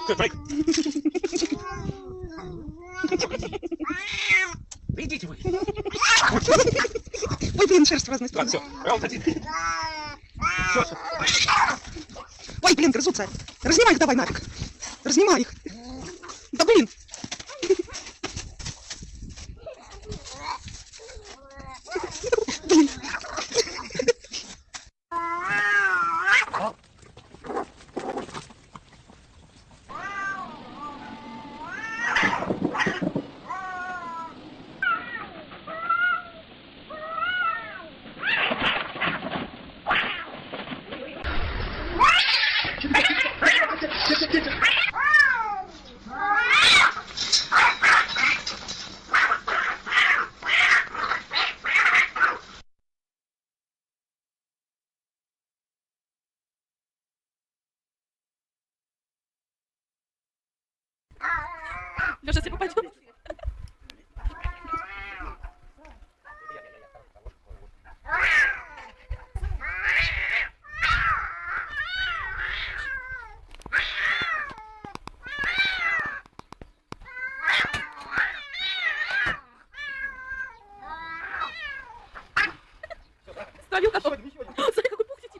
Good break. Идите вы. Ой, блин, шерсть в разные стороны. Все, раунд один. Все. Ой, блин, грызутся. Разнимай их давай нафиг. Разнимай их. Да блин. Блин. Лёша, ты попадёшь. Ставил готов. Смотри, какой пухтик.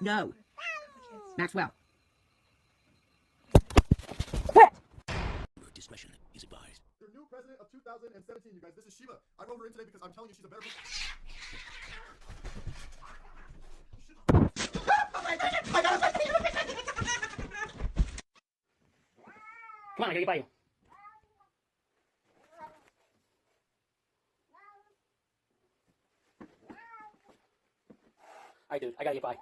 No. Maxwell. Discretion is advised. Your new president of 2017, you guys. This is Shiva. I wrote her in today because I'm telling you she's a better person. Come on, I gotta get by you. Alright, dude, I gotta get by.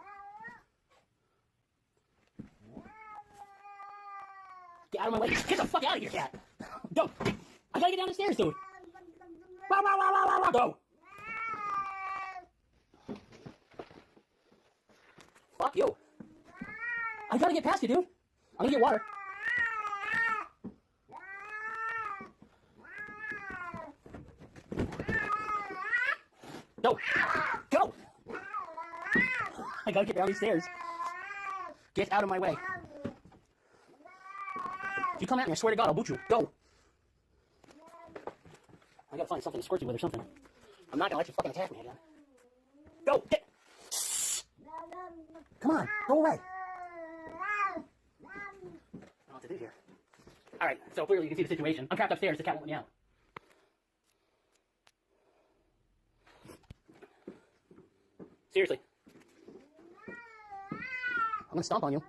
Get out of my way. Get the fuck out of here, cat. Go. I gotta get down the stairs, dude. Go. Fuck you. I gotta get past you, dude. I'm gonna get water. Go. Go. I gotta get down these stairs. Get out of my way. If you come at me, I swear to God, I'll boot you. Go. I gotta find something to squirt you with or something. I'm not gonna let you fucking attack me again. Go. Get. Come on. Go away. I don't know what to do here. Alright, so clearly you can see the situation. I'm trapped upstairs. The cat won't let me out. Seriously. I'm gonna stomp on you.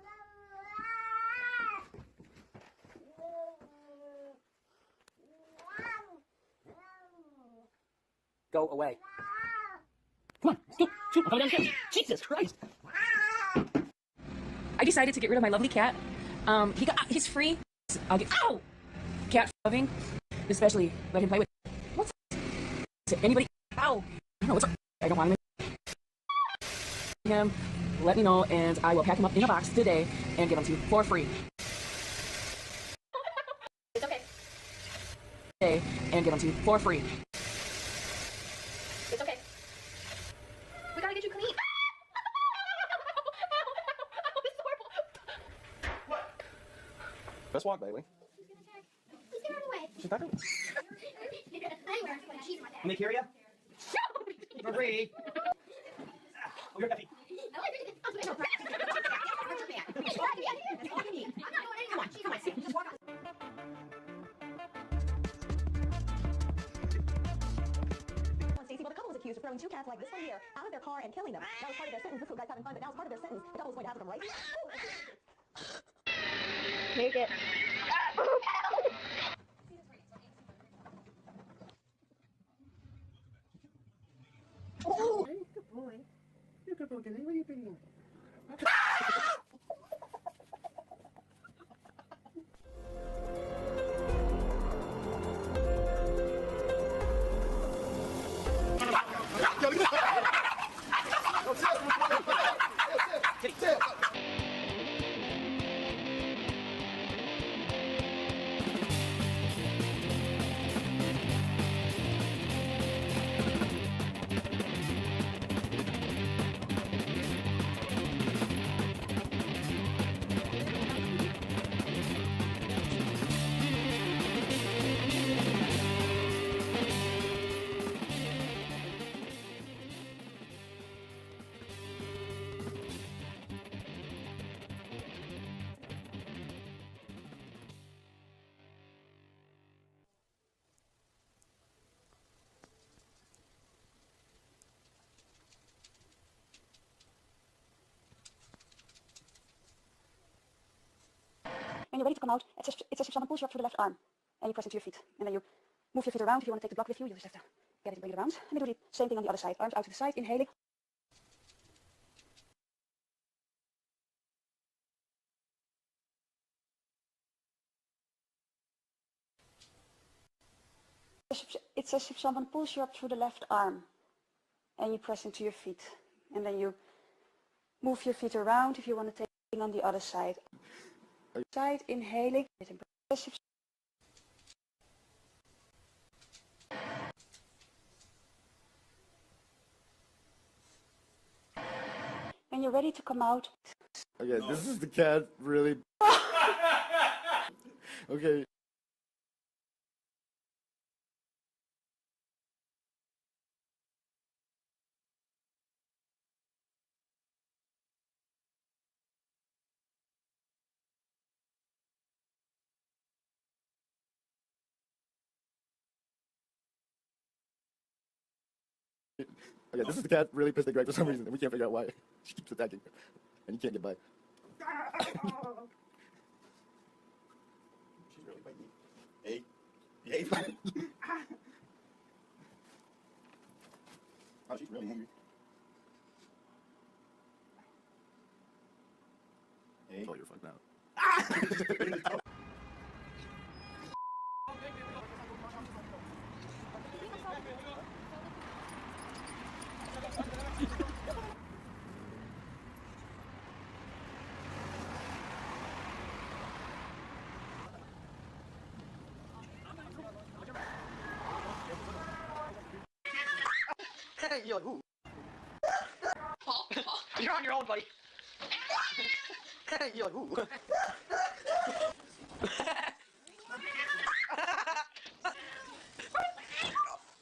Go away. Come on, scoot, shoot, I'm coming downstairs. Jesus Christ. I decided to get rid of my lovely cat. He's free. I'll get cat loving, especially let him play with. What's anybody? Ow! I don't know what's up. I don't want him. Let me know, and I will pack him up in a box today and give him to you for free. It's okay. And give him to you for free. It's okay. We gotta get you clean. This is horrible. What? Let's walk, Bailey. Please get out of the way. She's not going. Anywhere. She's right there. Let me carry you. Marie. Oh, you're happy. Stacy, well, the couple was accused of throwing two cats like this one here out of their car and killing them. That was part of their sentence. This little guy's having fun, but that was part of their sentence. The couple was going to have them, right? Take it. Oh, good boy. You're a good boy, Gilly. Where are you being? That's it. you're ready to come out, it says if someone pulls you up through the left arm, and you press into your feet, and then you move your feet around. If you want to take the block with you, you just have to get it and bring it around. And then do the same thing on the other side. Arms out to the side, inhaling. It says if someone pulls you up through the left arm, and you press into your feet, and then you move your feet around. If you want to take it on the other side. Side, inhaling. When you're ready to come out. Okay, this is the cat really. Okay. Okay, this is the cat really pissed at Greg for some reason, and we can't figure out why. She keeps attacking, and he can't get by. She's really biting me. Hey. Hey. Oh, she's really angry. Hey. Oh, you're fucked now. You're like, ooh. Paul, you're on your own, buddy. You're like, ooh.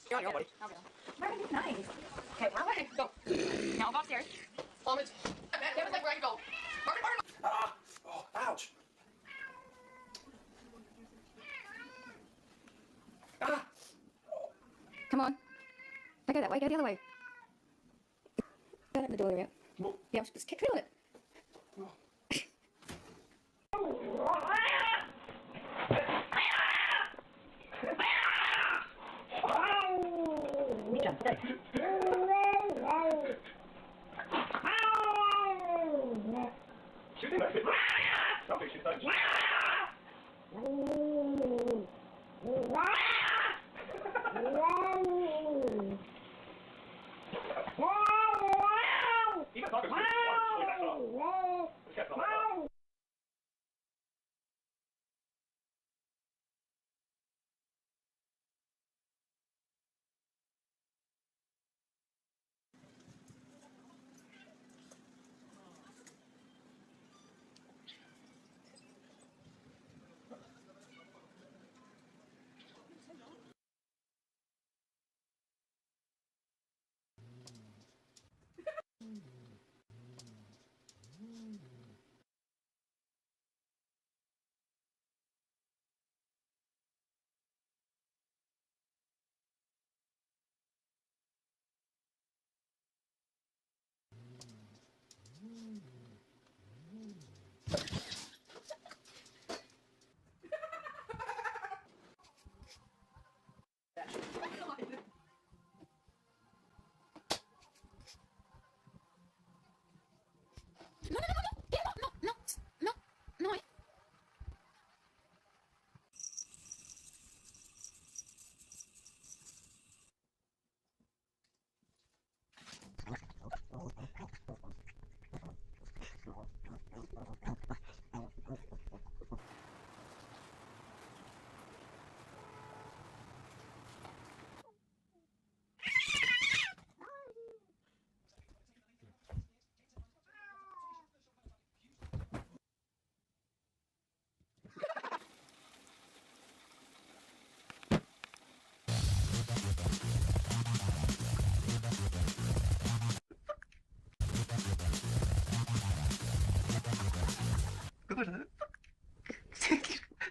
You're on your own, buddy. I'll go. Nice. Okay, run away. Go. Now I'll go upstairs. Vomit. David's like, where I go. Ah! Oh, ouch. Ah! Come on. I go that way, go the other way. Don't open the door yet. Yeah, just kick on it.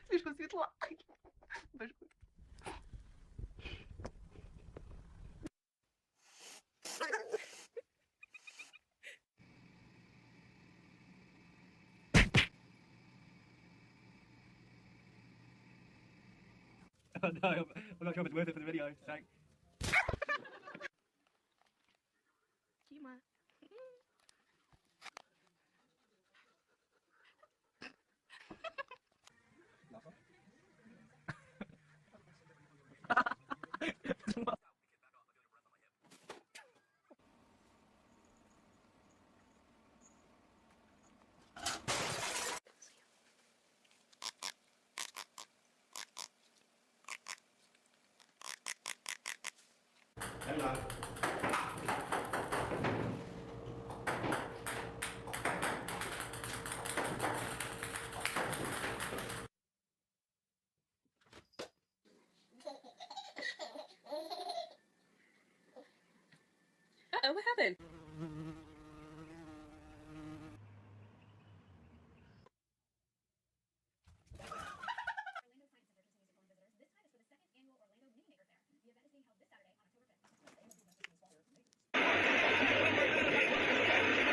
Слишком светло. no, I'm not sure if it's worth it for the video. So. Kima. Uh-oh, what happened?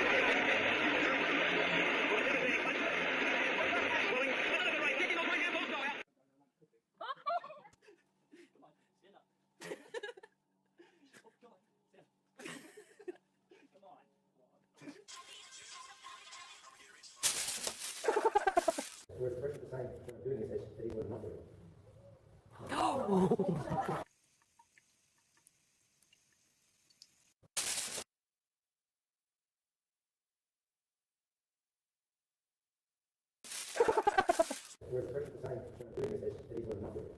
Orlando Science Center continues to welcome visitors. This time is for the second annual Orlando Mini Maker Fair. The event is being held this Saturday on October 5th. We're supposed to decide doing this as that he would not do it. We're supposed to decide doing this as that he would not do it.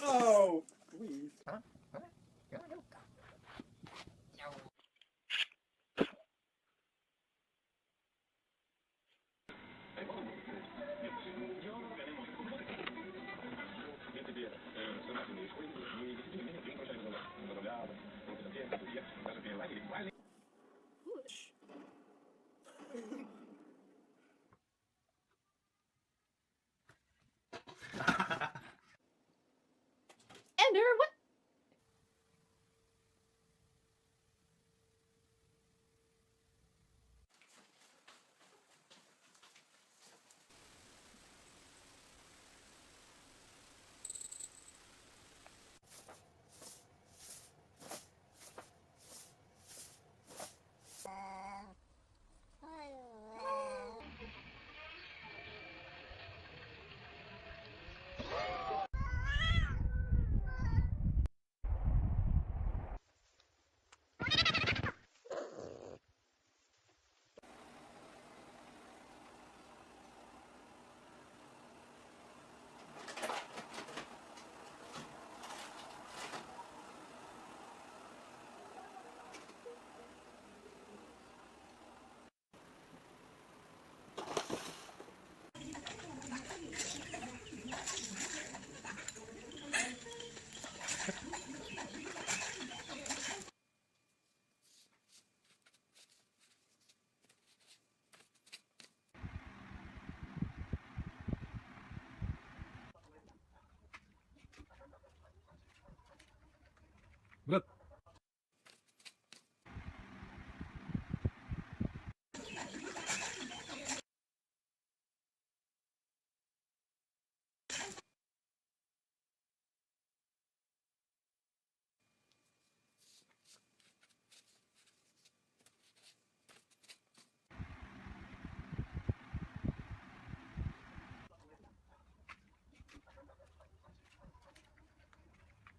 Oh, please. Huh? Huh? Go, go. Ender, what?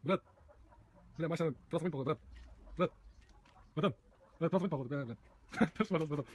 berat. Tidak macam terus main pokok berat. Berat. Betul. Terus main pokok berat. Terus betul.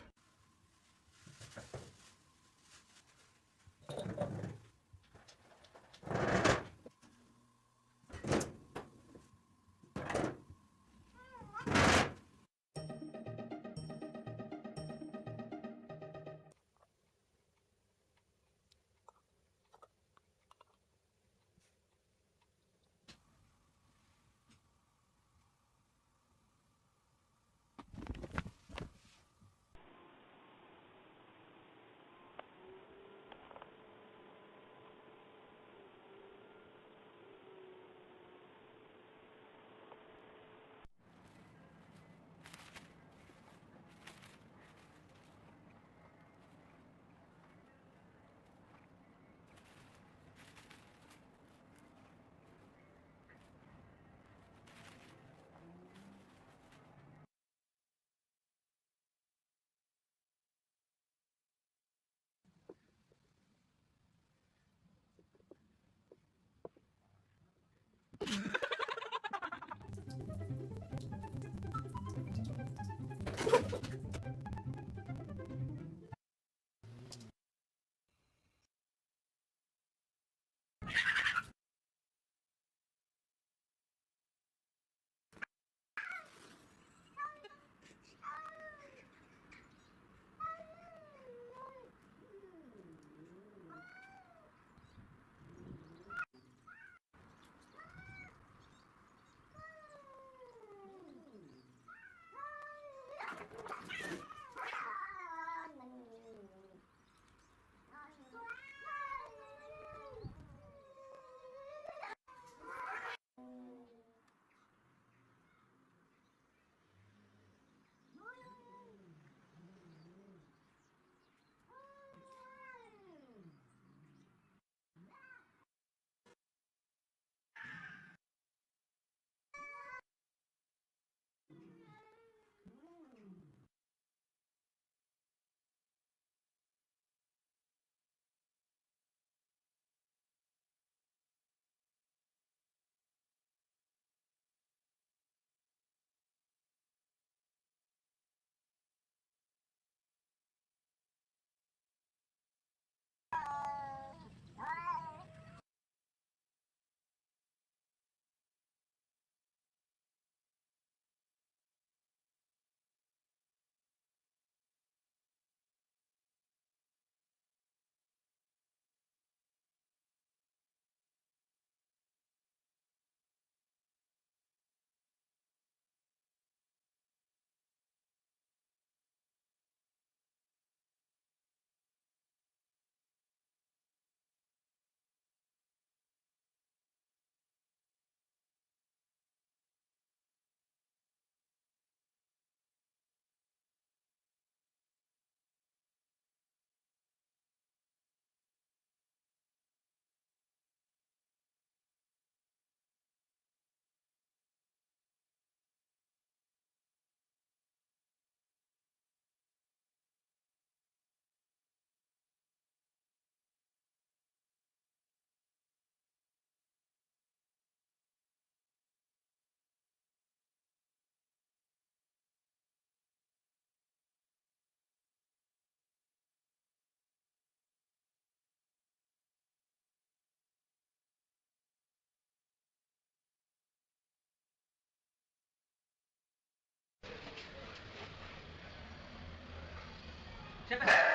Siapa?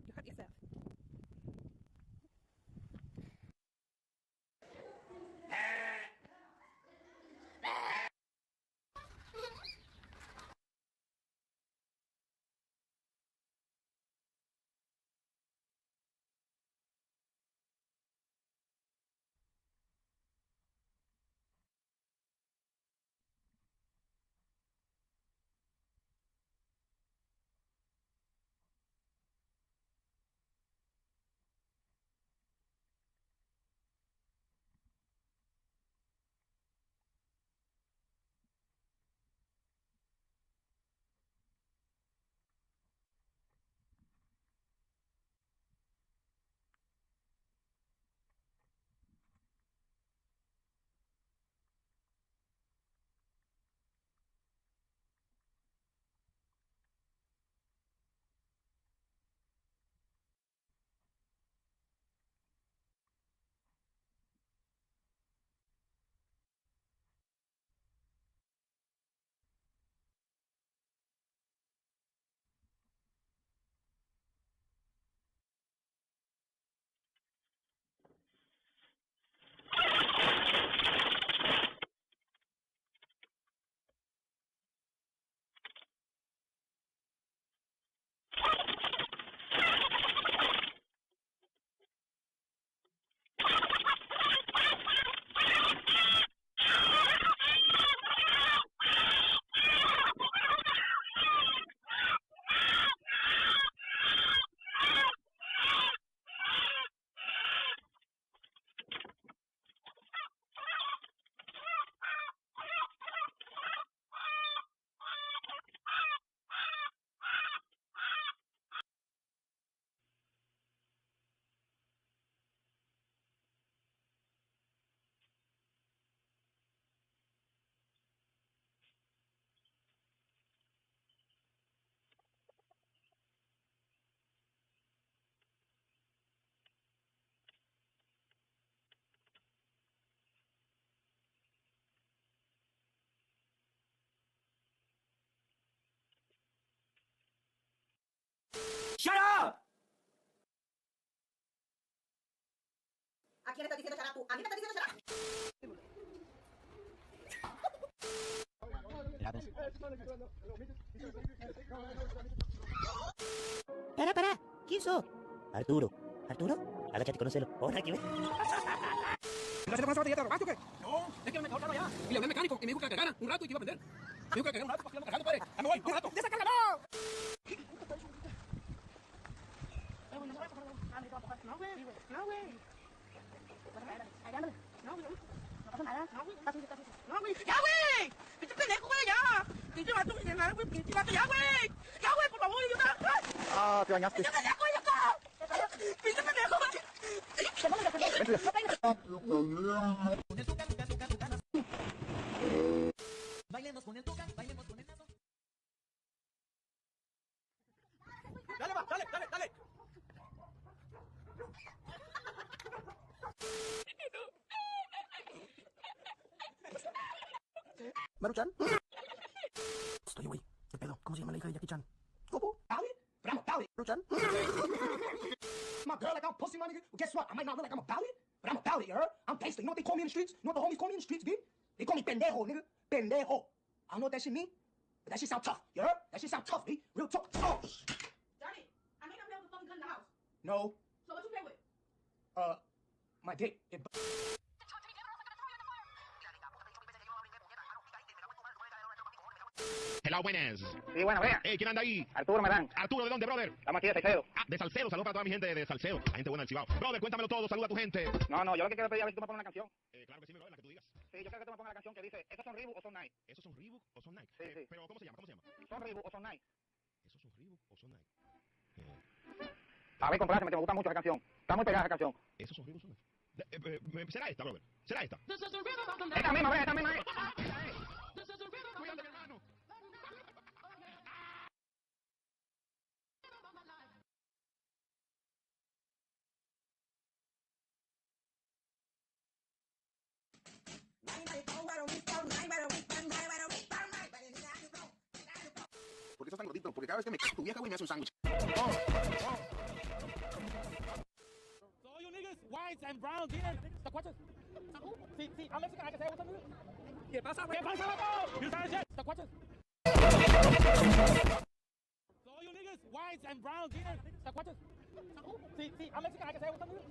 You hurt yourself. Shut up! ¿A quién estás diciendo shut up tú? ¿A mí me estás diciendo shut up? Para. ¿Quién sos? Arturo. ¿Arturo? Agáchate y conócelo. Hola, ¿qué ves? ¿Estás haciendo con esa botella de o qué? No, es que me mejor ya. Y le hablé al mecánico y me dijo que la cargara un rato y que iba a vender. Me dijo que la cargara un rato para que la cargando, padre. Ya me voy, un rato. ¡Desacárgalo! No, güey. No, güey. No, güey. No pasa nada. No, güey. No, güey. ¡Ya, güey! ¡Pinche pendejo, güey! ¡Ya! ¡Pinche vato, güey! ¡Pinche vato! ¡Ya, güey! ¡Ya, güey! ¡Por favor, idiota! Ah, te bañaste. ¡Pinche pendejo, idiota! ¡Pinche pendejo, Bailemos con el tucán, bailemos con el nazo. Dale, va, dale, dale, dale. Maruchan. Estoy, güey. ¿Qué pedo? ¿Cómo se llama la hija de Jackie Chan? ¿Cómo? Dolly? But I'm a Dolly. Maruchan. My girl, like I'm pussy, my nigga. Well, guess what? I might not look like I'm a Dolly, but I'm a Dolly, you heard? I'm gangster. You know what they call me in the streets? You know what the homies call me in the streets, B? They call me pendejo, nigga. Pendejo. I don't know what that shit mean, but that shit sound tough, you heard? That shit sound tough, B. Real tough. Oh. Johnny, I think I'm able to fucking gun in the house. No. So what you play with? My dick. It... Hello, buenas. Sí, bueno, vea. ¿Quién anda ahí? Arturo me dan. Arturo, ¿de dónde, brother? Estamos aquí de Salcedo. Ah, de Salcedo. Saludos para toda mi gente de Salcedo. La gente buena del Cibao. Brother, cuéntamelo todo. Saluda a tu gente. No, yo lo que quiero pedir es a ver si tú me pones una canción. Claro que sí, mi brother, la que tú digas. Sí, yo quiero que tú me pongas la canción que dice, ¿esos son Reebok o son Nike? ¿Esos son Reebok o son Nike? Sí, sí. Pero, ¿cómo se llama? ¿Cómo se llama? ¿Son Reebok o son Nike? ¿Esos son Reebok o son Nike? A ver, compráseme, que me gusta mucho esa canción. Está muy pegada esa canción. ¿Esos son Reebok o son Nike? ¿Será esta, brother? ¿Será esta? Esta misma, ve, esta misma. Cuídate, mi hermano. ¿Por qué sos tan gordito? Porque cada vez que me tu vieja, güey, me hace un sándwich. So all you niggas, whites and browns, tacuachas. Sí, I'm Mexican, I can say what's up, nigga. ¿Qué pasa, güey? ¿Qué pasa, loco? You sound shit, tacuachas. So all you niggas, whites and browns, tacuachas. Sí, I'm Mexican, I can say what's up, nigga.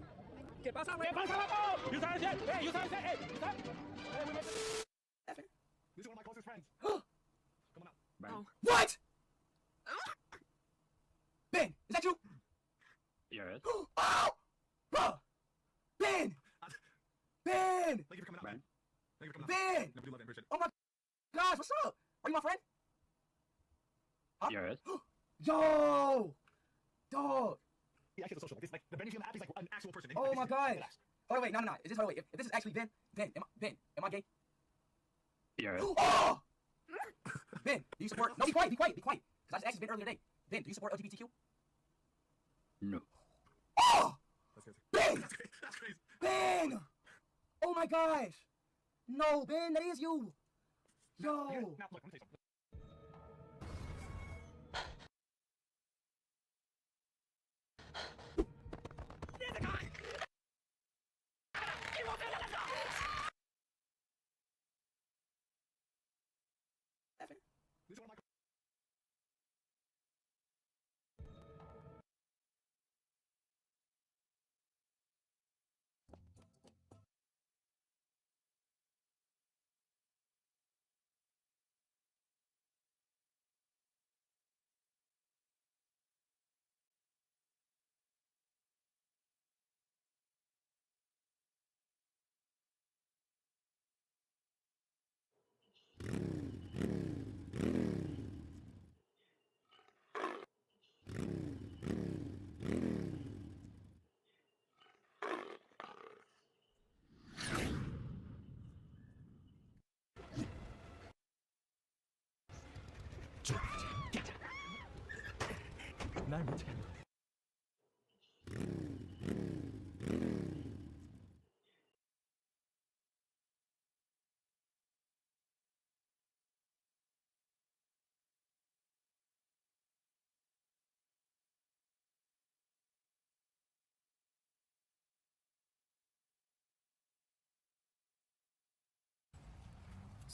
¿Qué pasa, güey? ¿Qué pasa, loco? You sound shit, hey, you sound shit, hey, you sound. Hey, we make it. This is one of my closest friends. Come on out. Oh. What? Ben, is that you? Yes. Oh! Bro! Ben! Ben! Thank you for coming out, man. Thank you for coming out. Ben! Never do love that appreciate it. Oh my gosh, what's up? Are you my friend? Huh? Yes. Yo! Dog! He actually has a social. This, like, the Ben you see on the app is like an actual person. Oh my god! Oh wait, no. Is this, wait, if this is actually Ben, am I gay? Yes. Oh! Ben, do you support? No, be quiet. Because I just asked Ben earlier today. Ben, do you support LGBTQ? No. Oh! That's crazy. Ben! That's crazy. Ben! Oh my gosh! No, Ben, that is you! Yo! Now, look, let me tell you something. This is one of my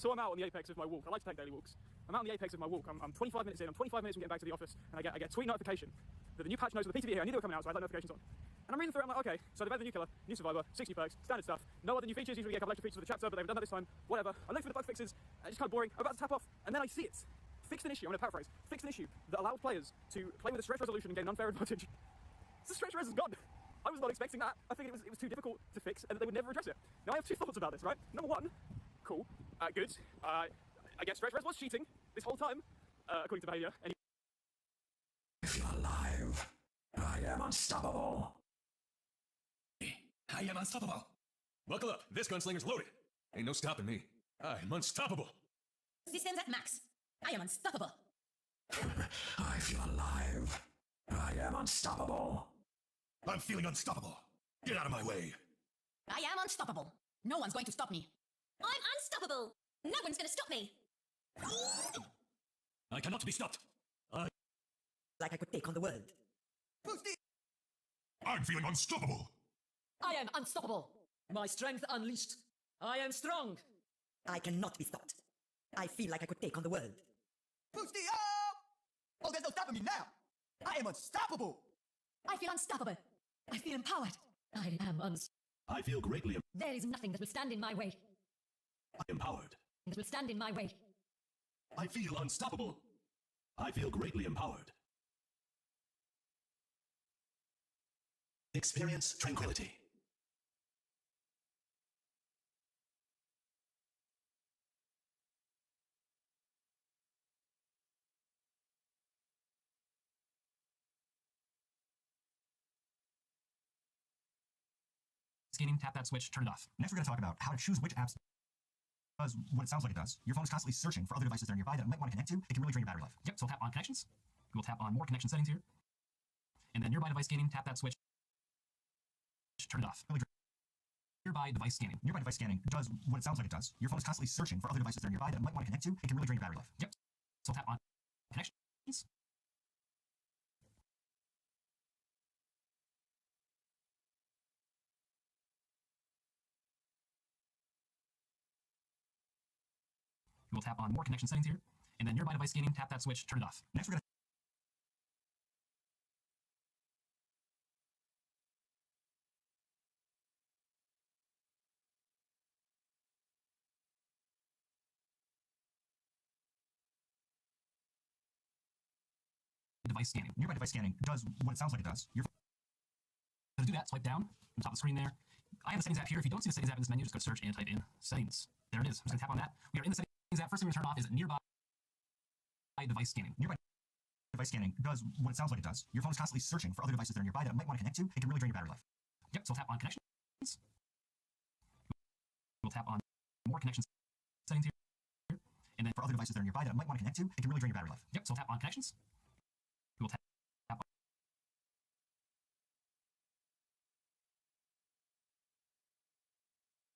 So I'm out on the apex of my walk. I like to take daily walks. I'm out on the apex of my walk. I'm 25 minutes in. I'm 25 minutes from getting back to the office, and I get a tweet notification that the new patch notes with the PTV here. I knew they were coming out, so I had notifications on. And I'm reading through it, I'm like, okay, so they've had the new killer, new survivor, 60 perks, standard stuff, no other new features, usually get a couple extra features with the chapter, but they've done that this time, whatever. I look through the bug fixes, and it's just kind of boring, I'm about to tap off, and then I see it. Fixed an issue, I'm going to paraphrase, fixed an issue that allowed players to play with a stretch resolution and gain an unfair advantage. The stretch res is gone. I was not expecting that. I figured it was too difficult to fix and that they would never address it. Now I have two thoughts about this, right? Number one, cool, good. I guess stretch res was cheating this whole time, according to behavior. If you're alive, I am unstoppable. I am unstoppable. Buckle up, this gunslinger's loaded. Ain't no stopping me. I'm unstoppable. Systems at max. I am unstoppable. I feel alive. I am unstoppable. I'm feeling unstoppable. Get out of my way. I am unstoppable. No one's going to stop me. I'm unstoppable. No one's going to stop me. I cannot be stopped. Like I could take on the world. I'm feeling unstoppable. I am unstoppable. My strength unleashed. I am strong. I cannot be stopped. I feel like I could take on the world. Boosty up! Oh, there's no stopping me now. I am unstoppable. I feel unstoppable. I feel empowered. I am I feel greatly There is nothing that will stand in my way. empowered. That will stand in my way. I feel unstoppable. I feel greatly empowered. Experience tranquility. Scanning, tap that switch, turn it off. Next, we're going to talk about how to choose which apps does what it sounds like it does. Your phone is constantly searching for other devices that are nearby that it might want to connect to. It can really drain your battery life. Yep, so we'll tap on connections. We'll tap on more connection settings here. And then nearby device scanning, tap that switch, turn it off. Nearby device scanning. Nearby device scanning does what it sounds like it does. Your phone is constantly searching for other devices that are nearby that it might want to connect to. It can really drain your battery life. Yep, so we'll tap on connections. We'll tap on more connection settings here, and then nearby device scanning, tap that switch, turn it off. Next, we're going to device scanning. Nearby device scanning does what it sounds like it does. You're going to do that, swipe down on top of the screen there. I have a settings app here. If you don't see the settings app in this menu, just go to search and type in settings. There it is. I'm just going to tap on that. We are in the settings app. First thing we're going to turn off is nearby device scanning. Nearby device scanning does what it sounds like it does. Your phone is constantly searching for other devices that are nearby that it might want to connect to. It can really drain your battery life. Yep, so we'll tap on connections. We'll tap on more connection settings here. And then for other devices that are nearby that it might want to connect to, it can really drain your battery life. Yep, so we'll tap on connections. We'll tap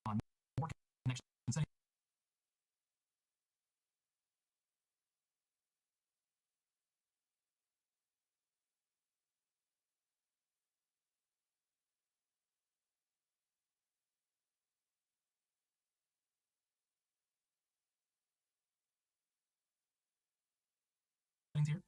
on more connection settings. Here.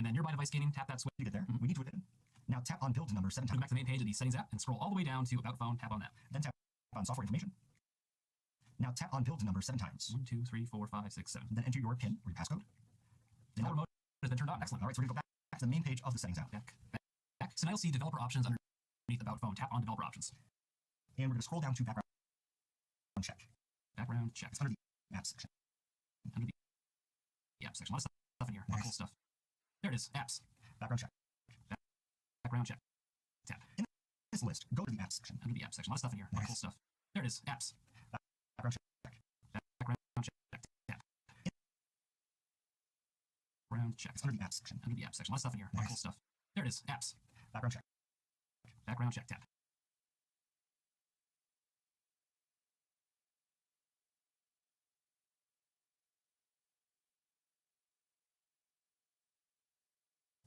And then nearby device scanning, tap that switch. You get there. We need to within. Now tap on build number 7 times. Go back to the main page of the settings app and scroll all the way down to about phone, tap on that. Then tap on software information. Now tap on build number 7 times. 1, 2, 3, 4, 5, 6, 7. Then enter your PIN or your passcode. The developer mode has been turned on. Excellent. All right, so we're going to go back to the main page of the settings app. Back. So now you'll see developer options underneath about phone. Tap on developer options. And we're going to scroll down to background check. Background check. It's under the app section. Under the app section. A lot of stuff in here. A lot of cool stuff. There it is. Apps. Background check. Background check. Tab. In this list, go to the apps section. Under the app section. A lot of stuff in here. A lot of cool stuff. There it is. Apps. Background check. check. It's under the apps section. Under the apps section. A lot of stuff in here. A lot of cool stuff. There it is. Apps. Background check. Background check tab.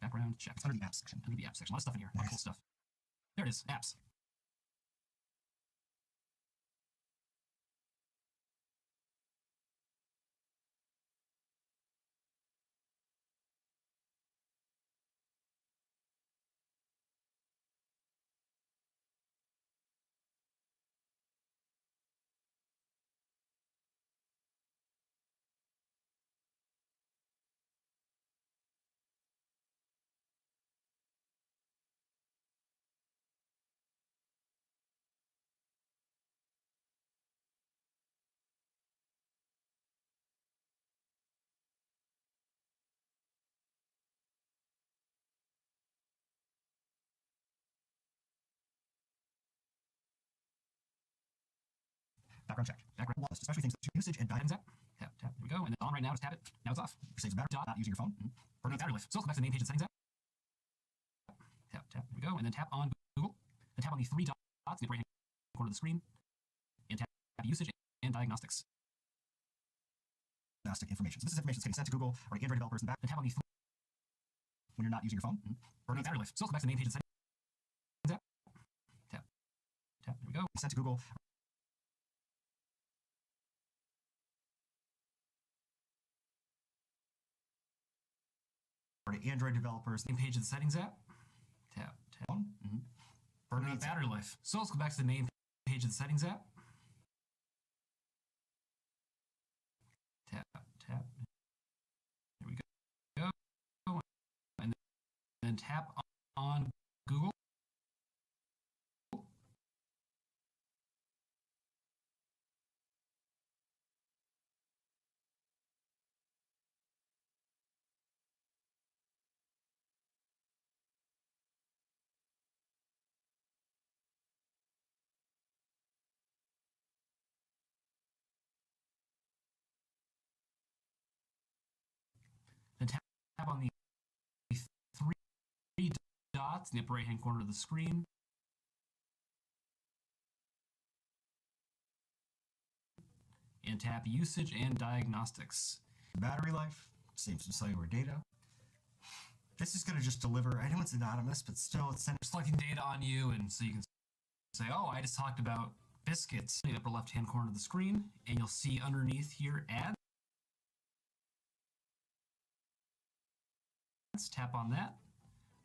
Background check. It's under the apps section. Under the apps section. A lot of stuff in here. A lot of cool stuff. There it is. Apps. Background check. Background list, especially things like usage and items app. Tap, tap. Here we go. And it's on right now. Just tap it. Now it's off. Saves the battery. Not using your phone. Burning battery life. So let's go back to the main page of the settings app. Tap, tap. Here we go. And then tap on Google. Then tap on the three dots in the right hand corner of the screen. And tap usage and diagnostics. Diagnostic information. So this is information that's getting sent to Google or the Android developers in the back. Then tap on the when you're not using your phone. Burning battery life. So let's go back to the main page of the settings app. Tap, tap. Here we go. Sent to Google. Or the Android developers. Main page of the settings app. Tap, tap. Burning battery life. So let's go back to the main page of the settings app. Tap, tap. Here we go. And then tap on Google. Then tap on the three dots in the upper right hand corner of the screen. And tap usage and diagnostics. Battery life, saves some cellular data. This is going to just deliver, I know it's anonymous, but still it's selecting data on you, and so you can say, oh, I just talked about biscuits in the upper left hand corner of the screen, and you'll see underneath here ads. Tap on that.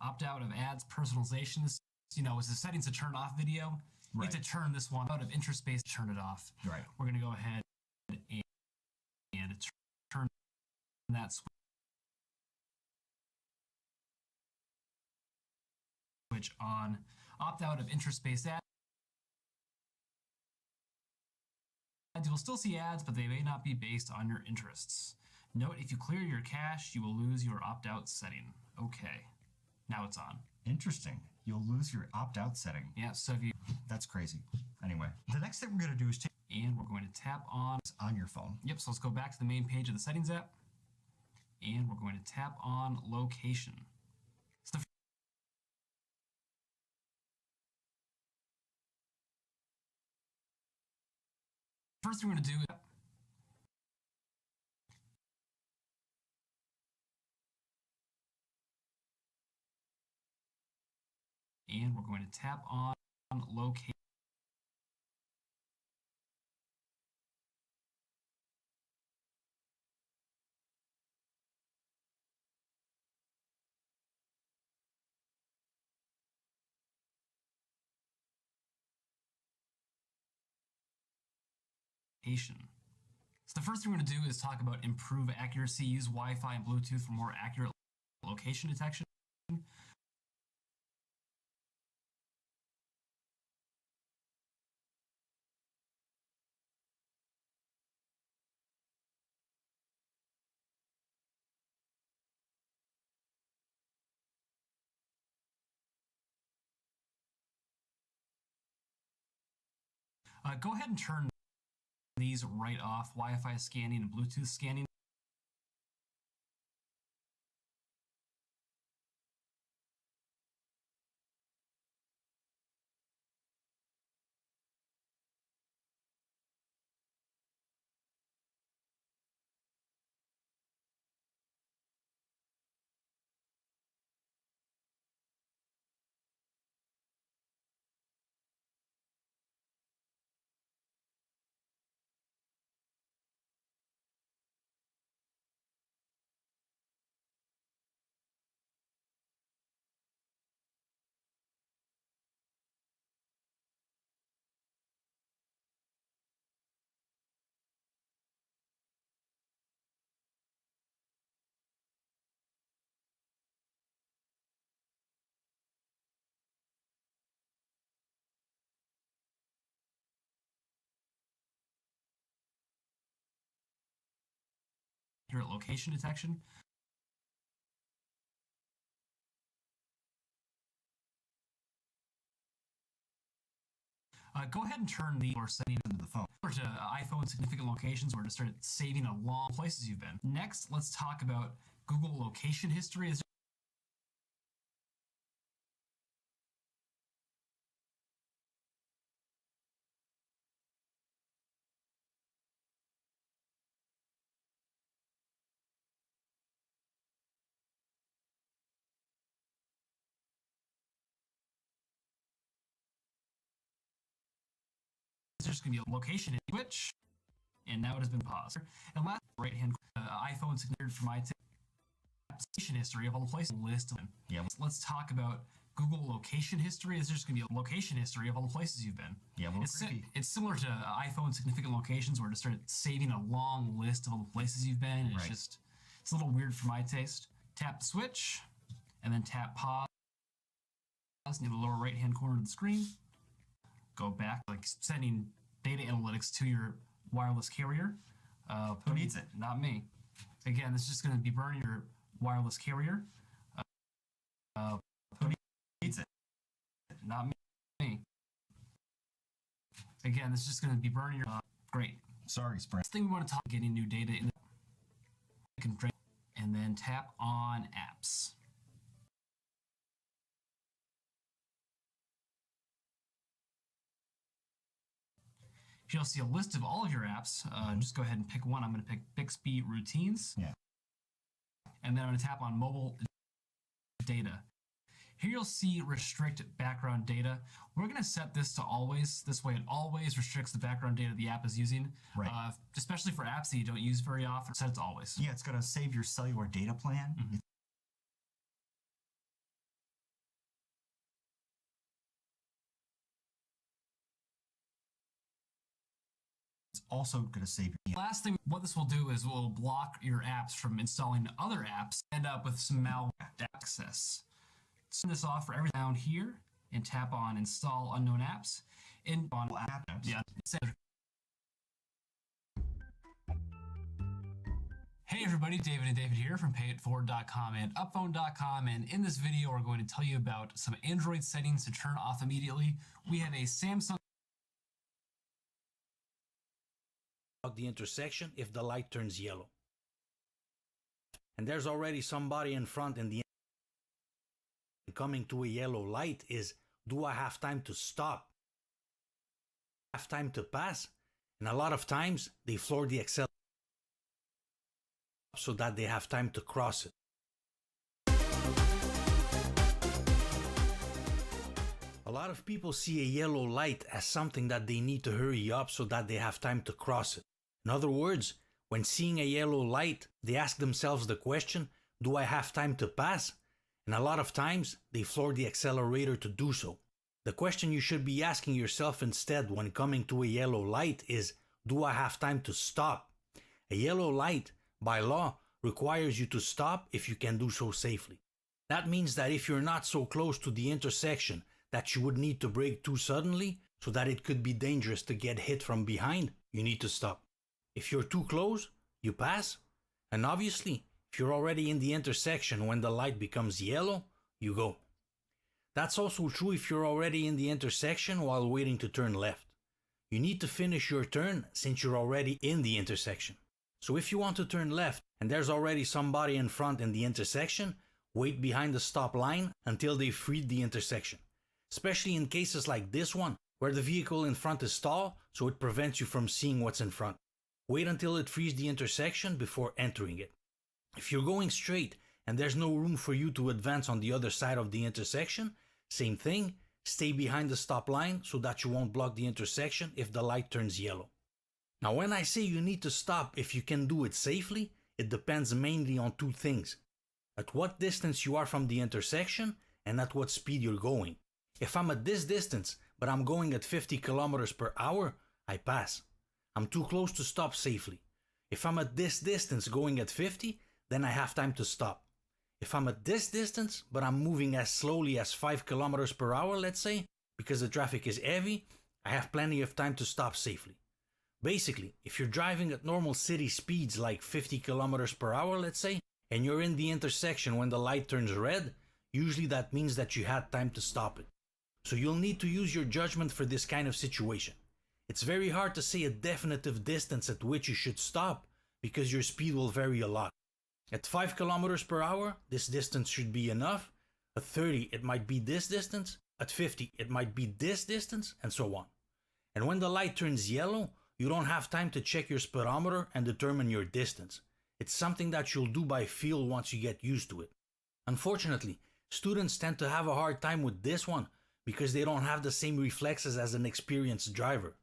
Opt out of ads personalization. This, is the settings to turn off video. You have to turn this one out of interest space, turn it off. Right. We're going to go ahead and turn that switch on. Opt out of interest-based ads. You will still see ads, but they may not be based on your interests. Note, if you clear your cache, you will lose your opt-out setting. Okay. Now it's on. Interesting. You'll lose your opt-out setting. Yeah, so if you... That's crazy. Anyway, the next thing we're going to do is take... And we're going to tap on your phone. Yep, so let's go back to the main page of the settings app. And we're going to tap on location. So the first thing we're going to do is... And we're going to tap on location. So the first thing we're going to do is talk about improve accuracy. Use Wi-Fi and Bluetooth for more accurate location detection. Go ahead and turn these right off, Wi-Fi scanning and Bluetooth scanning. accurate location detection. Go ahead and turn the or setting into the phone. Or to iPhone significant locations or to start saving a long places you've been. Next, let's talk about Google location history. There's going to be a location switch, and now it has been paused. And last, right-hand iPhone signature for my application history of all the places list. Yeah. Let's talk about Google location history. There's just going to be a location history of all the places you've been. Yeah, it's similar to iPhone significant locations where to start saving a long list of all the places you've been. And it's a little weird for my taste. Tap the switch, and then tap pause near the lower right-hand corner of the screen. Go back, like sending data analytics to your wireless carrier. Who needs it? Not me. Again, this is just going to be burning your wireless carrier. Who needs it? Not me. Again, this is just going to be burning your. Great. Sorry, Sprint. Next thing we want to talk about getting new data in the and then tap on apps. You'll see a list of all of your apps. Just go ahead and pick one. I'm going to pick Bixby Routines. Yeah. And then I'm going to tap on Mobile Data. Here you'll see Restrict Background Data. We're going to set this to Always. This way it always restricts the background data the app is using. Right. Especially for apps that you don't use very often. Set it to Always. Yeah, it's going to save your cellular data plan. Mm-hmm. Also going to save you. Last thing, what this will do is will block your apps from installing other apps. End up with some malware access. Turn this off for everything down here and tap on Install Unknown Apps. And on apps. Yeah. Hey everybody, David and David here from payitforward.com and upphone.com, and in this video we're going to tell you about some Android settings to turn off immediately. We have a Samsung the intersection if the light turns yellow. And there's already somebody in front and the coming to a yellow light is, do I have time to stop? Have time to pass? And a lot of times they floor the accelerator so that they have time to cross it. A lot of people see a yellow light as something that they need to hurry up so that they have time to cross it. In other words, when seeing a yellow light, they ask themselves the question, do I have time to pass? And a lot of times, they floor the accelerator to do so. The question you should be asking yourself instead when coming to a yellow light is, do I have time to stop? A yellow light, by law, requires you to stop if you can do so safely. That means that if you're not so close to the intersection that you would need to brake too suddenly, so that it could be dangerous to get hit from behind, you need to stop. If you're too close, you pass. And obviously, if you're already in the intersection when the light becomes yellow, you go. That's also true if you're already in the intersection while waiting to turn left. You need to finish your turn since you're already in the intersection. So if you want to turn left and there's already somebody in front in the intersection, wait behind the stop line until they've freed the intersection. Especially in cases like this one, where the vehicle in front is tall, so it prevents you from seeing what's in front. Wait until it frees the intersection before entering it. If you're going straight and there's no room for you to advance on the other side of the intersection, same thing, stay behind the stop line so that you won't block the intersection if the light turns yellow. Now when I say you need to stop if you can do it safely, it depends mainly on two things. At what distance you are from the intersection and at what speed you're going. If I'm at this distance but I'm going at 50 kilometers per hour, I pass. I'm too close to stop safely. If I'm at this distance going at 50, then I have time to stop. If I'm at this distance, but I'm moving as slowly as 5 kilometers per hour, let's say, because the traffic is heavy, I have plenty of time to stop safely. Basically, if you're driving at normal city speeds like 50 kilometers per hour, let's say, and you're in the intersection when the light turns red, usually that means that you had time to stop it. So you'll need to use your judgment for this kind of situation. It's very hard to say a definitive distance at which you should stop because your speed will vary a lot. At 5 kilometers per hour, this distance should be enough. At 30, it might be this distance. At 50, it might be this distance, and so on. And when the light turns yellow, you don't have time to check your speedometer and determine your distance. It's something that you'll do by feel once you get used to it. Unfortunately, students tend to have a hard time with this one because they don't have the same reflexes as an experienced driver.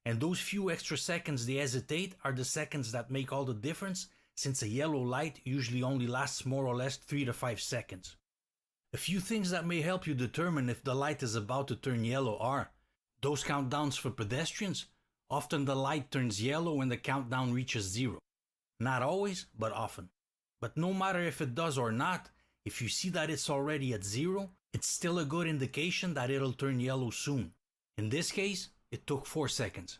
And those few extra seconds they hesitate are the seconds that make all the difference, since a yellow light usually only lasts more or less 3 to 5 seconds. A few things that may help you determine if the light is about to turn yellow are those countdowns for pedestrians. Often the light turns yellow when the countdown reaches 0. Not always, but often. But no matter if it does or not, if you see that it's already at 0, it's still a good indication that it'll turn yellow soon. In this case, it took 4 seconds.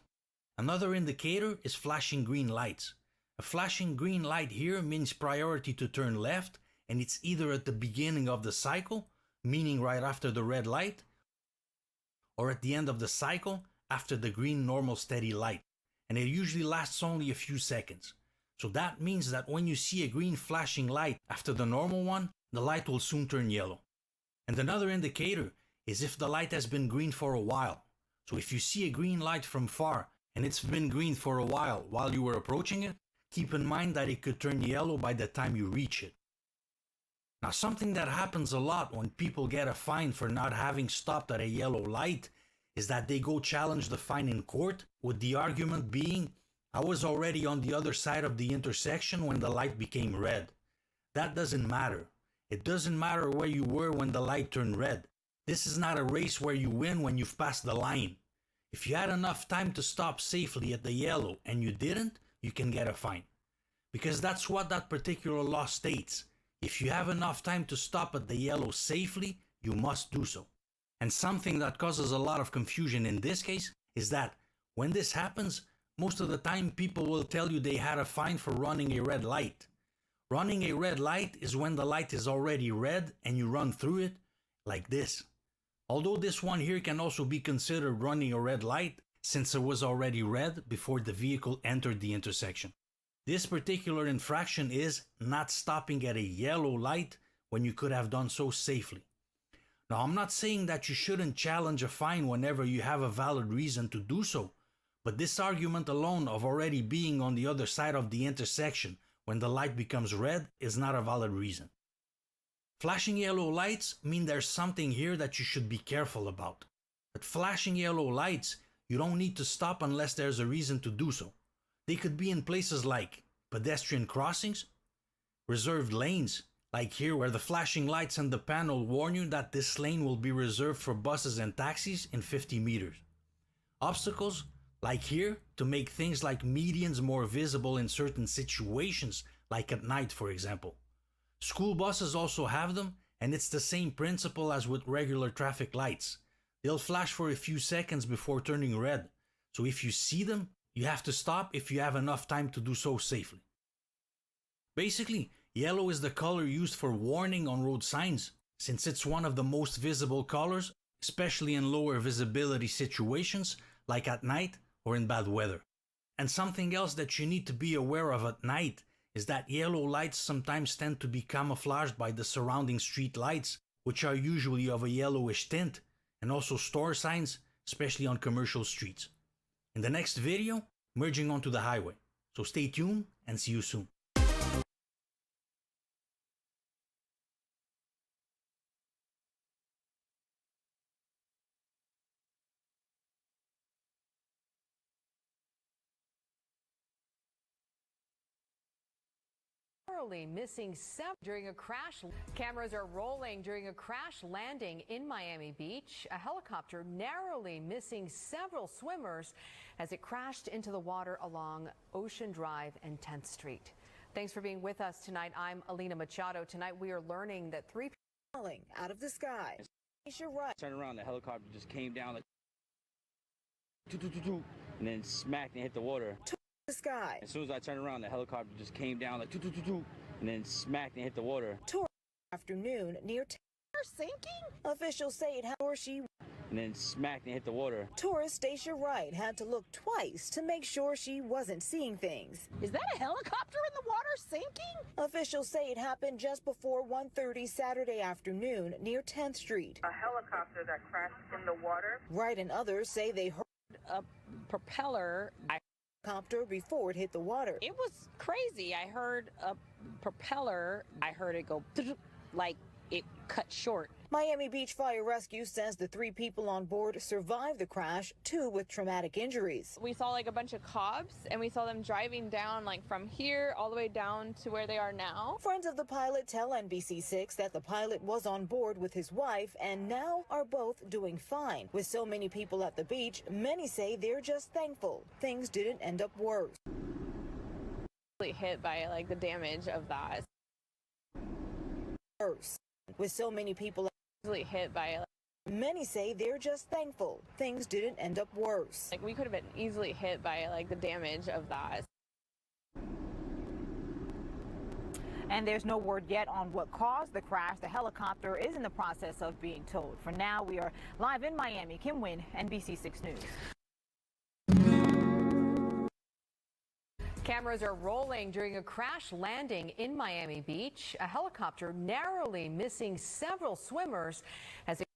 Another indicator is flashing green lights. A flashing green light here means priority to turn left, and it's either at the beginning of the cycle, meaning right after the red light, or at the end of the cycle after the green normal steady light, and it usually lasts only a few seconds. So that means that when you see a green flashing light after the normal one, the light will soon turn yellow. And another indicator is if the light has been green for a while. So if you see a green light from far and it's been green for a while you were approaching it, keep in mind that it could turn yellow by the time you reach it. Now, something that happens a lot when people get a fine for not having stopped at a yellow light is that they go challenge the fine in court, with the argument being, I was already on the other side of the intersection when the light became red. That doesn't matter. It doesn't matter where you were when the light turned red. This is not a race where you win when you've passed the line. If you had enough time to stop safely at the yellow and you didn't, you can get a fine. Because that's what that particular law states. If you have enough time to stop at the yellow safely, you must do so. And something that causes a lot of confusion in this case is that when this happens, most of the time people will tell you they had a fine for running a red light. Running a red light is when the light is already red and you run through it like this. Although this one here can also be considered running a red light since it was already red before the vehicle entered the intersection. This particular infraction is not stopping at a yellow light when you could have done so safely. Now, I'm not saying that you shouldn't challenge a fine whenever you have a valid reason to do so, but this argument alone of already being on the other side of the intersection when the light becomes red is not a valid reason. Flashing yellow lights mean there's something here that you should be careful about. At flashing yellow lights, you don't need to stop unless there's a reason to do so. They could be in places like pedestrian crossings, reserved lanes, like here where the flashing lights on the panel warn you that this lane will be reserved for buses and taxis in 50 meters. Obstacles, like here, to make things like medians more visible in certain situations, like at night for example. School buses also have them, and it's the same principle as with regular traffic lights. They'll flash for a few seconds before turning red, so if you see them, you have to stop if you have enough time to do so safely. Basically, yellow is the color used for warning on road signs, since it's one of the most visible colors, especially in lower visibility situations like at night or in bad weather. And something else that you need to be aware of at night is that yellow lights sometimes tend to be camouflaged by the surrounding street lights, which are usually of a yellowish tint, and also store signs, especially on commercial streets. In the next video, merging onto the highway. So stay tuned and see you soon. Missing several during a crash. Cameras are rolling during a crash landing in Miami Beach. A helicopter narrowly missing several swimmers as it crashed into the water along Ocean Drive and 10th Street. Thanks for being with us tonight. I'm Alina Machado. Tonight we are learning that 3 people falling out of the sky. You're right. Turn around, the helicopter just came down like and then smacked and hit the water. The sky. As soon as I turned around, the helicopter just came down like doo-doo-doo-doo, and then smacked and hit the water. Afternoon near sinking. Officials say it had or she And then smacked and hit the water. Tourist Stacia Wright had to look twice to make sure she wasn't seeing things. Is that a helicopter in the water sinking? Officials say it happened just before 1:30 Saturday afternoon near 10th Street. A helicopter that crashed in the water. Wright and others say they heard a propeller. Helicopter before it hit the water. It was crazy. I heard a propeller. I heard it go like it cut short. Miami Beach Fire Rescue says the 3 people on board survived the crash, 2 with traumatic injuries. We saw like a bunch of cops and we saw them driving down like from here all the way down to where they are now. Friends of the pilot tell NBC6 that the pilot was on board with his wife and now are both doing fine. With so many people at the beach, many say they're just thankful things didn't end up worse. Hit by like the damage of that. With so many people hit by many say they're just thankful things didn't end up worse. Like we could have been easily hit by like the damage of that. And there's no word yet on what caused the crash. The helicopter is in the process of being towed. For now, we are live in Miami. Kim Wynn, NBC6 News. Cameras are rolling during a crash landing in Miami Beach. A helicopter narrowly missing several swimmers as it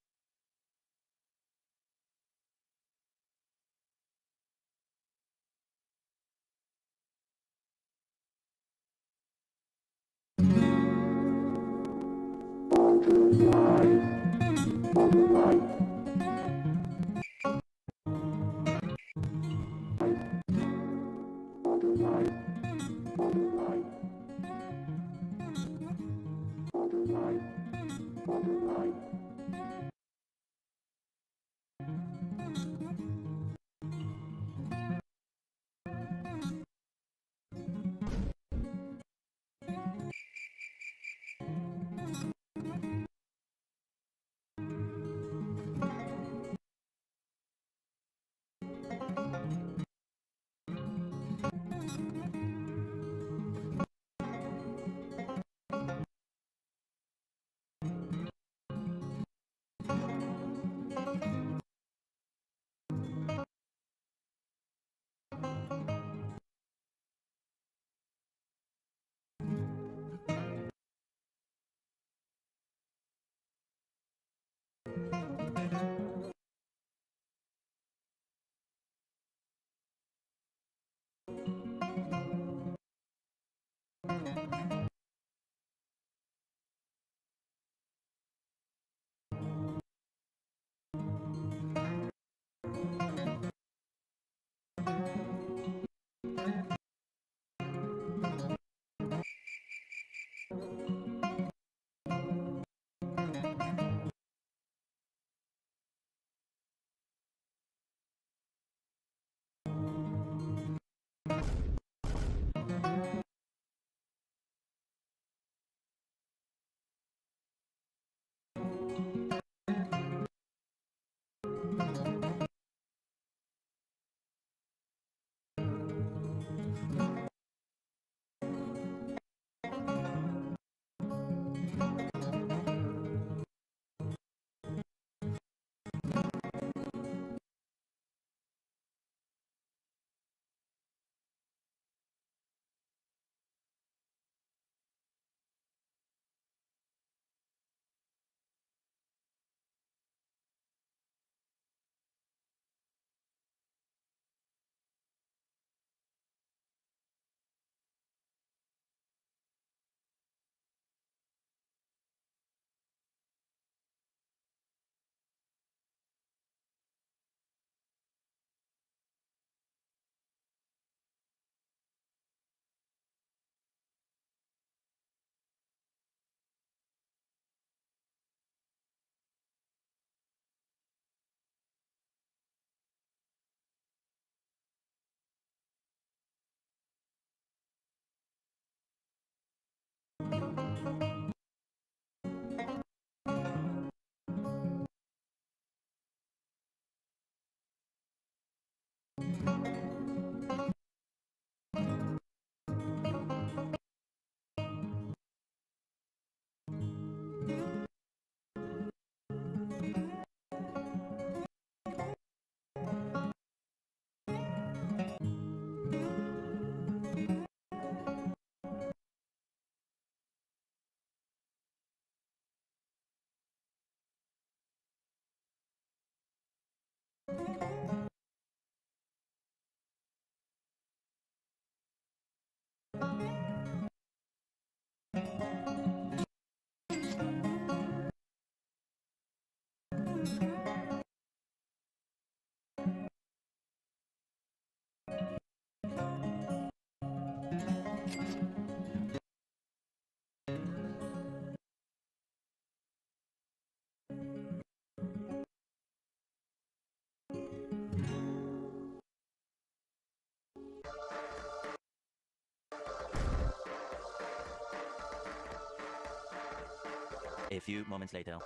A few moments later.